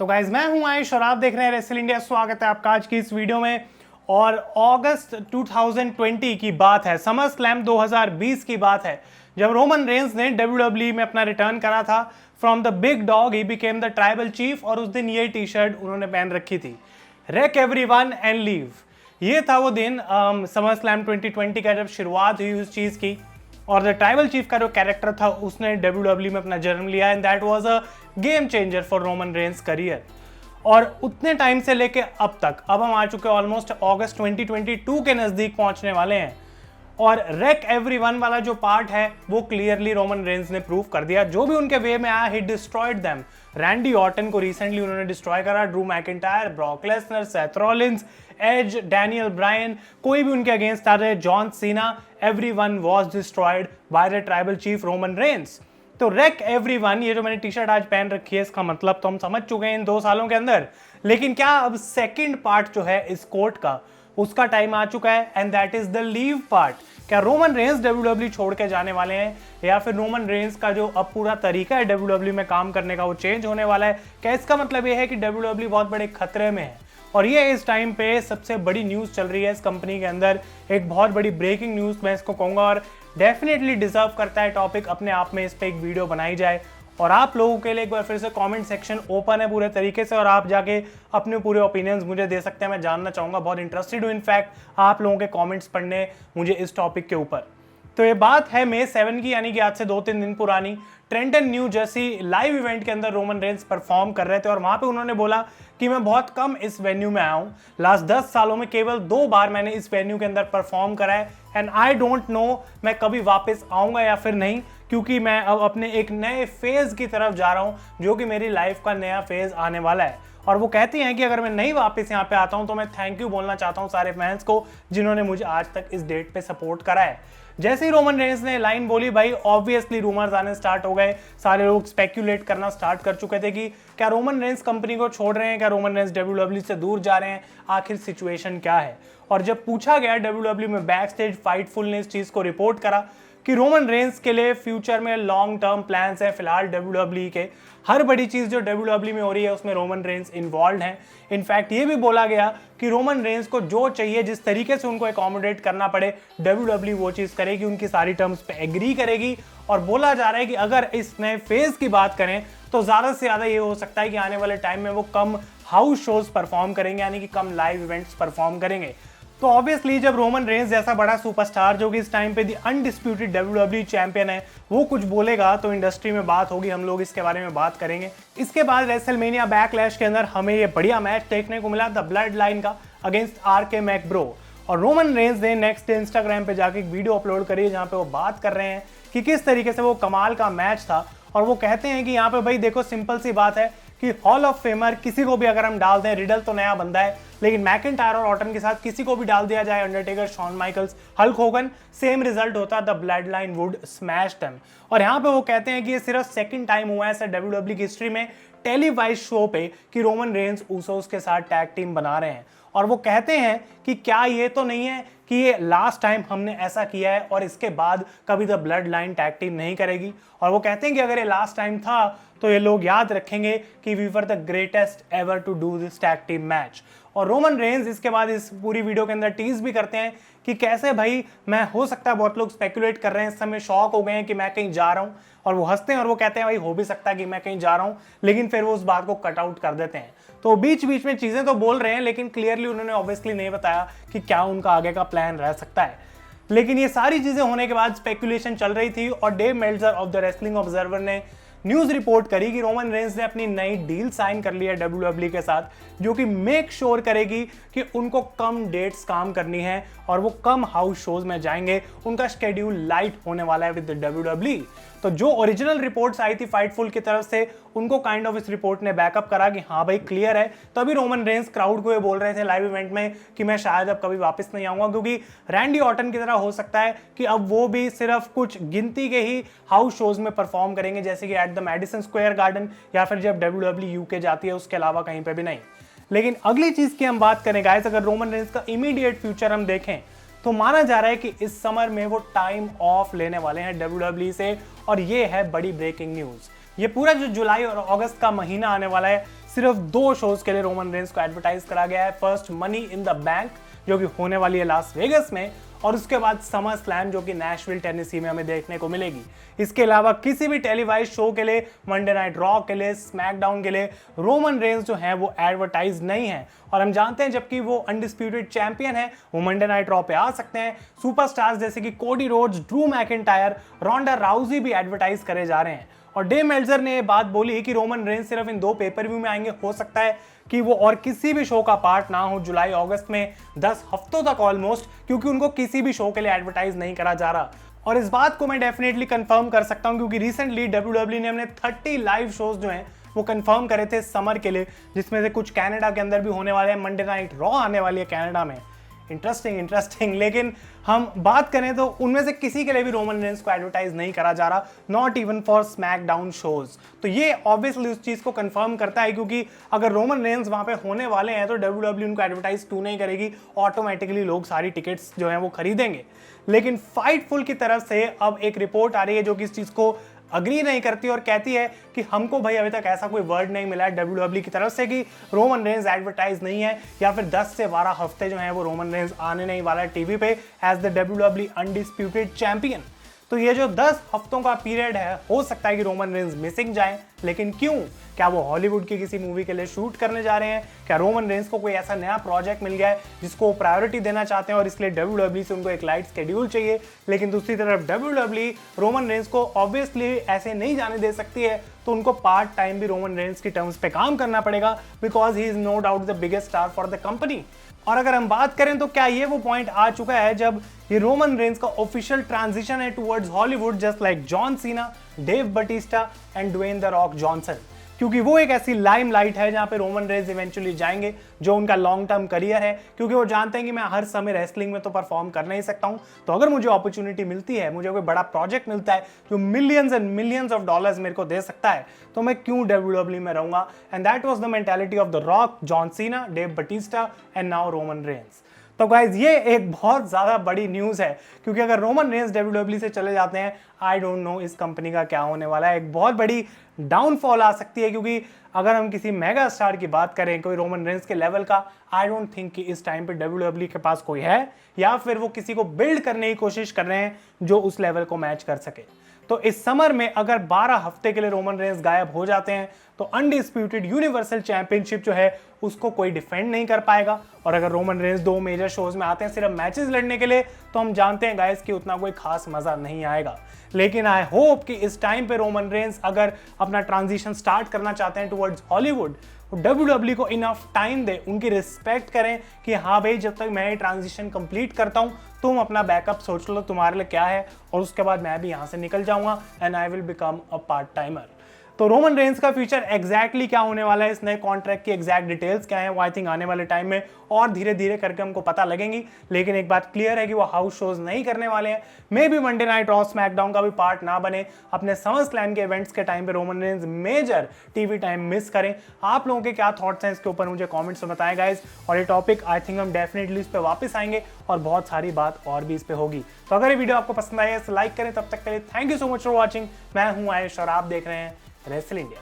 तो गाइज मैं हूं आयुष और आप देख रहे हैं रेसल इंडिया। स्वागत है आपका आज की इस वीडियो में। और अगस्त 2020 की बात है, समर स्लैम 2020 की बात है, जब रोमन रेंस ने WWE में अपना रिटर्न करा था। From the big dog he became the tribal chief. और उस दिन ये टी शर्ट उन्होंने पहन रखी थी, रेक एवरीवन एंड लीव। ये था वो दिन समर स्लैम 2020 का, जब शुरुआत हुई उस चीज़ की। और द ट्राइबल चीफ का जो कैरेक्टर था उसने WWE में अपना जन्म लिया, and that was a game changer for Roman Reigns career. और उतने टाइम से लेके अब तक, अब हम आ चुके ऑलमोस्ट अगस्त 2022 के नज़दीक पहुंचने वाले हैं। और रेक एवरीवन वाला जो पार्ट है वो क्लियरली रोमन रेंस ने प्रूव कर दिया। जो भी उनके वे में आया, he destroyed them. Randy Orton को रिसेंटली उन्होंने डिस्ट्रॉय करा, Drew McIntyre, Brock Lesnar, Seth Rollins, Edge, Daniel Bryan, कोई भी उनके अगेंस्ट आ रहे, John Cena, everyone was destroyed by the tribal chief Roman Reigns. तो रेक एवरीवन, ये जो मैंने टी शर्ट आज पहन रखी है, इसका मतलब तो हम समझ चुके हैं इन 2 सालों के अंदर। लेकिन क्या अब सेकंड पार्ट जो है इस कोट का, उसका टाइम आ चुका है, and that is the leave part. क्या रोमन रेंस WWE छोड़ के जाने वाले हैं, या फिर रोमन रेंस का जो अब पूरा तरीका है WWE में काम करने का वो चेंज होने वाला है? क्या इसका मतलब ये है कि WWE बहुत बड़े खतरे में है? और ये इस टाइम पे सबसे बड़ी न्यूज़ चल रही है इस कंपनी के अंदर, एक बहुत बड़ी ब्रेकिंग न्यूज़ मैं इसको कहूँगा, और डेफिनेटली डिजर्व करता है टॉपिक अपने आप में, इस पर एक वीडियो बनाई जाए। और आप लोगों के लिए एक बार फिर से कमेंट सेक्शन ओपन है पूरे तरीके से, और आप जाके अपने पूरे ओपिनियंस मुझे दे सकते हैं। मैं जानना चाहूँगा, बहुत इंटरेस्टेड हूँ इनफैक्ट आप लोगों के कमेंट्स पढ़ने मुझे इस टॉपिक के ऊपर। तो ये बात है May 7 की, यानी कि आज से 2-3 दिन पुरानी। Trenton new Jersey live event के अंदर रोमन रेंस परफॉर्म कर रहे थे, और वहाँ पे उन्होंने बोला कि मैं बहुत कम इस वेन्यू में आया हूँ, लास्ट 10 सालों में केवल 2 बार मैंने इस वेन्यू के अंदर परफॉर्म करा है, एंड आई डोंट नो मैं कभी वापस आऊँगा या फिर नहीं, क्योंकि मैं अब अपने एक नए फेज़ की तरफ जा रहा हूँ, जो कि मेरी लाइफ का नया फेज़ आने वाला है। और वो कहती हैं कि अगर मैं नहीं वापस यहाँ पे आता हूँ तो मैं थैंक यू बोलना चाहता हूँ सारे फैंस को जिन्होंने मुझे आज तक इस डेट पे सपोर्ट करा है। जैसे ही रोमन रेंस ने लाइन बोली, भाई ऑब्वियसली रूमर्स आने स्टार्ट हो गए, सारे लोग स्पेक्यूलेट करना स्टार्ट कर चुके थे कि क्या रोमन रेंस कंपनी को छोड़ रहे हैं, क्या रोमन रेंस WWE से दूर जा रहे हैं, आखिर सिचुएशन क्या है। और जब पूछा गया WWE में बैक स्टेज, फाइटफुल ने इस चीज़ को रिपोर्ट करा कि रोमन रेंस के लिए फ्यूचर में लॉन्ग टर्म प्लान्स हैं फिलहाल WWE के। हर बड़ी चीज़ जो WWE में हो रही है उसमें रोमन रेंस इन्वॉल्व हैं। इनफैक्ट ये भी बोला गया कि रोमन रेंस को जो चाहिए, जिस तरीके से उनको एकोमोडेट करना पड़े, WWE वो चीज़ करेगी, उनकी सारी टर्म्स पे एग्री करेगी। और बोला जा रहा है कि अगर इस नए फेज़ की बात करें तो ज़्यादा से ज़्यादा ये हो सकता है कि आने वाले टाइम में वो कम हाउस शोज परफॉर्म करेंगे, यानी कि कम लाइव इवेंट्स परफॉर्म करेंगे। तो ऑब्वियसली जब रोमन रेंस जैसा बड़ा सुपरस्टार, जो कि इस टाइम पे दी अनडिस्प्यूटेड WWE चैंपियन है, वो कुछ बोलेगा तो इंडस्ट्री में बात होगी, हम लोग इसके बारे में बात करेंगे। इसके बाद रेसलमेनिया बैकलैश के अंदर हमें ये बढ़िया मैच देखने को मिला, द ब्लड लाइन का अगेंस्ट RK मैकब्रो। और रोमन रेंस ने नेक्स्ट डे इंस्टाग्राम पे जाके एक वीडियो अपलोड करी जहाँ पे वो बात कर रहे हैं कि किस तरीके से वो कमाल का मैच था। और वो कहते हैं कि यहाँ पे भाई देखो, सिंपल सी बात है कि हॉल ऑफ फेमर किसी को भी अगर हम डाल दें, रिडल तो नया बंदा है, लेकिन मैकिंटायर और ऑर्टन के साथ किसी को भी डाल दिया जाए, Undertaker, Shawn Michaels, Hulk Hogan, same result होता, the bloodline would smash them. और यहाँ पे वो कहते हैं कि ये सिर्फ सेकंड टाइम हुआ है ऐसा WWE की हिस्ट्री में टेलीवाइज शो पे कि रोमन रेंस ऊसोस के साथ टैग टीम बना रहे हैं। और वो कहते हैं कि क्या ये तो नहीं है कि ये लास्ट टाइम हमने ऐसा किया है और इसके बाद कभी the blood line tag team नहीं करेगी। और वो कहते हैं कि अगर ये लास्ट टाइम था तो ये लोग याद रखेंगे कि we were the greatest ever to do this tag team match. और रोमन रेंस इसके बाद इस पूरी वीडियो के अंदर टीज भी करते हैं कि कैसे भाई मैं, हो सकता है बहुत लोग स्पेकुलेट कर रहे हैं इस समय, शॉक हो गए हैं कि मैं कहीं जा रहा हूँ, और वो हंसते हैं और वो कहते हैं भाई हो भी सकता है कि मैं कहीं जा रहा हूँ, लेकिन फिर वो उस बात को कट आउट कर देते हैं। तो बीच बीच में चीजें तो बोल रहे हैं, लेकिन क्लियरली उन्होंने ऑब्वियसली नहीं बताया कि क्या उनका आगे का प्लान रह सकता है। लेकिन ये सारी चीजें होने के बाद स्पेकुलेशन चल रही थी, और Dave Meltzer of the Wrestling Observer ने न्यूज रिपोर्ट करी कि रोमन रेंस ने अपनी नई डील साइन कर ली है WWE के साथ, जो कि मेक श्योर करेगी कि उनको कम डेट्स काम करनी है और वो कम हाउस शोज में जाएंगे, उनका शेड्यूल लाइट होने वाला है विद WWE। तो जो ओरिजिनल रिपोर्ट्स आई थी फाइटफुल की तरफ से, उनको काइंड ऑफ इस रिपोर्ट ने बैकअप करा कि हाँ भाई क्लियर है। तभी रोमन रेंस क्राउड को ये बोल रहे थे लाइव इवेंट में कि मैं शायद अब कभी वापस नहीं आऊंगा, क्योंकि रैंडी ऑर्टन की तरह हो सकता है कि अब वो भी सिर्फ कुछ गिनती के ही हाउस शोज में परफॉर्म करेंगे, जैसे कि at the Madison Square garden या फिर जब WWE UK जाती है, उसके अलावा कहीं पर भी नहीं। लेकिन अगली चीज की हम बात करें गाइस, अगर रोमन रेंस का इमीडिएट फ्यूचर हम देखें तो माना जा रहा है कि इस समर में वो टाइम ऑफ लेने वाले हैं WWE से, और ये है बड़ी ब्रेकिंग न्यूज। ये पूरा जो जुलाई और अगस्त का महीना आने वाला है, सिर्फ 2 शोज के लिए रोमन रेंस को एडवर्टाइज करा गया है। First money in the bank जो कि होने वाली है लास वेगस में, और उसके बाद समर स्लैम जो कि नैशविल टेनेसी में हमें देखने को मिलेगी। इसके अलावा किसी भी टेलीवाइज शो के लिए, मंडे नाइट रॉ के लिए, स्मैकडाउन के लिए रोमन रेंस जो है वो एडवर्टाइज नहीं है। और हम जानते हैं जबकि वो अनडिस्प्यूटेड चैंपियन है, वो मंडे नाइट रॉ पे आ सकते हैं। सुपरस्टार्स जैसे कि कोडी रोड्स, ड्रू मैकिंटायर, रोंडा राउजी भी एडवर्टाइज करे जा रहे हैं। और डेव मेल्जर ने ये बात बोली कि रोमन रेंस सिर्फ इन 2 पेपर व्यू में आएंगे, हो सकता है कि वो और किसी भी शो का पार्ट ना हो जुलाई अगस्त में 10 हफ्तों तक ऑलमोस्ट, क्योंकि उनको किसी भी शो के लिए एडवर्टाइज नहीं करा जा रहा। और इस बात को मैं डेफिनेटली कंफर्म कर सकता हूं क्योंकि रिसेंटली WWE ने हमने 30 लाइव शोज जो हैं वो कंफर्म करे थे समर के लिए, जिसमें से कुछ कनाडा के अंदर भी होने वाले हैं। मंडे नाइट रॉ आने वाली है कनाडा में, इंटरेस्टिंग। लेकिन हम बात करें तो उनमें से किसी के लिए भी रोमन रेंस को एडवर्टाइज नहीं करा जा रहा, not even for SmackDown shows. तो ये ऑब्वियसली उस चीज को कंफर्म करता है, क्योंकि अगर रोमन रेंस वहां पे होने वाले हैं तो WWE उनको एडवर्टाइज क्यों नहीं करेगी, ऑटोमेटिकली लोग सारी टिकट्स जो हैं वो खरीदेंगे। लेकिन फाइटफुल की तरफ से अब एक रिपोर्ट आ रही है जो कि इस चीज को अग्री नहीं करती और कहती है कि हमको भाई अभी तक ऐसा कोई वर्ड नहीं मिला है WWE की तरफ से कि रोमन रेंस एडवर्टाइज नहीं है, या फिर 10 से 12 हफ्ते जो है वो रोमन रेंस आने नहीं वाला है टीवी पे as the WWE undisputed champion. तो ये जो 10 हफ्तों का पीरियड है, हो सकता है कि रोमन रेंस मिसिंग जाए, लेकिन क्यों? क्या वो हॉलीवुड की किसी मूवी के लिए शूट करने जा रहे हैं? क्या रोमन रेंस को कोई ऐसा नया प्रोजेक्ट मिल गया है जिसको वो प्रायोरिटी देना चाहते हैं और इसलिए WWE से उनको एक लाइट स्केड्यूल चाहिए? लेकिन दूसरी तरफ WWE रोमन रेंस को ऑब्वियसली ऐसे नहीं जाने दे सकती है, तो उनको पार्ट टाइम भी रोमन रेंस की टर्म्स पे काम करना पड़ेगा, because he is no doubt the biggest star for the company. और अगर हम बात करें तो क्या ये वो पॉइंट आ चुका है जब ये रोमन रेंस का ऑफिशियल ट्रांजिशन है towards Hollywood, just like John Cena, Dave Batista and Dwayne the Rock Johnson? क्योंकि वो एक ऐसी लाइमलाइट है जहां पे रोमन रेंस इवेंचुअली जाएंगे, जो उनका लॉन्ग टर्म करियर है, क्योंकि वो जानते हैं कि मैं हर समय रेसलिंग में तो परफॉर्म कर नहीं सकता हूं। तो अगर मुझे अपॉर्चुनिटी मिलती है, मुझे कोई बड़ा प्रोजेक्ट मिलता है जो millions and millions of dollars मेरे को दे सकता है, तो मैं क्यों WWE में रहूंगा? And that was the mentality of the Rock, John Cena, Dave Batista and now Roman Reigns. तो गाइज ये एक बहुत ज्यादा बड़ी न्यूज है, क्योंकि अगर रोमन रेंस WWE से चले जाते हैं, आई डोंट नो इस कंपनी का क्या होने वाला है। एक बहुत बड़ी डाउनफॉल आ सकती है, क्योंकि अगर हम किसी मेगा स्टार की बात करें, कोई रोमन रेंस के लेवल का, आई डोंट थिंक कि इस टाइम पे WWE के पास कोई है, या फिर वो किसी को बिल्ड करने की कोशिश कर रहे हैं जो उस लेवल को मैच कर सके। तो इस समर में अगर 12 हफ्ते के लिए रोमन रेंस गायब हो जाते हैं तो अनडिस्प्यूटेड यूनिवर्सल चैंपियनशिप जो है उसको कोई डिफेंड नहीं कर पाएगा। और अगर रोमन रेंस 2 मेजर शोज में आते हैं सिर्फ मैचेस लड़ने के लिए, तो हम जानते हैं गाइस कि उतना कोई खास मजा नहीं आएगा। लेकिन आई होप कि इस टाइम पे रोमन रेंस अगर अपना ट्रांजिशन स्टार्ट करना चाहते हैं टुवर्ड्स हॉलीवुड, WWE को इनफ टाइम दे, उनकी रिस्पेक्ट करें कि हाँ भाई जब तक मैं ये ट्रांजिशन कंप्लीट करता हूं तुम अपना बैकअप सोच लो तुम्हारे लिए क्या है, और उसके बाद मैं भी यहां से निकल जाऊंगा and I will become a part timer. तो रोमन रेंस का फ्यूचर एग्जैक्टली क्या होने वाला है, इस नए कॉन्ट्रैक्ट की एग्जैक्ट डिटेल्स क्या है, वो आई थिंक आने वाले टाइम में और धीरे धीरे करके हमको पता लगेंगी। लेकिन एक बात क्लियर है कि वो हाउस शोज नहीं करने वाले हैं। Maybe Monday Night Raw, SmackDown का भी पार्ट ना बने, अपने समर स्लैम के इवेंट्स के टाइम पे Roman Reigns major TV time miss करें। आप लोगों के क्या थॉट्स हैं इसके ऊपर मुझे कॉमेंट्स में बताएं गाइज, और ये टॉपिक आई थिंक हम डेफिनेटली इस पर वापस आएंगे और बहुत सारी बात और भी इस पर होगी। तो अगर ये वीडियो आपको पसंद आया तो लाइक करें। तब तक के लिए thank you so much for watching. मैं हूं आयुष और आप देख रहे हैं रेसल इंडिया।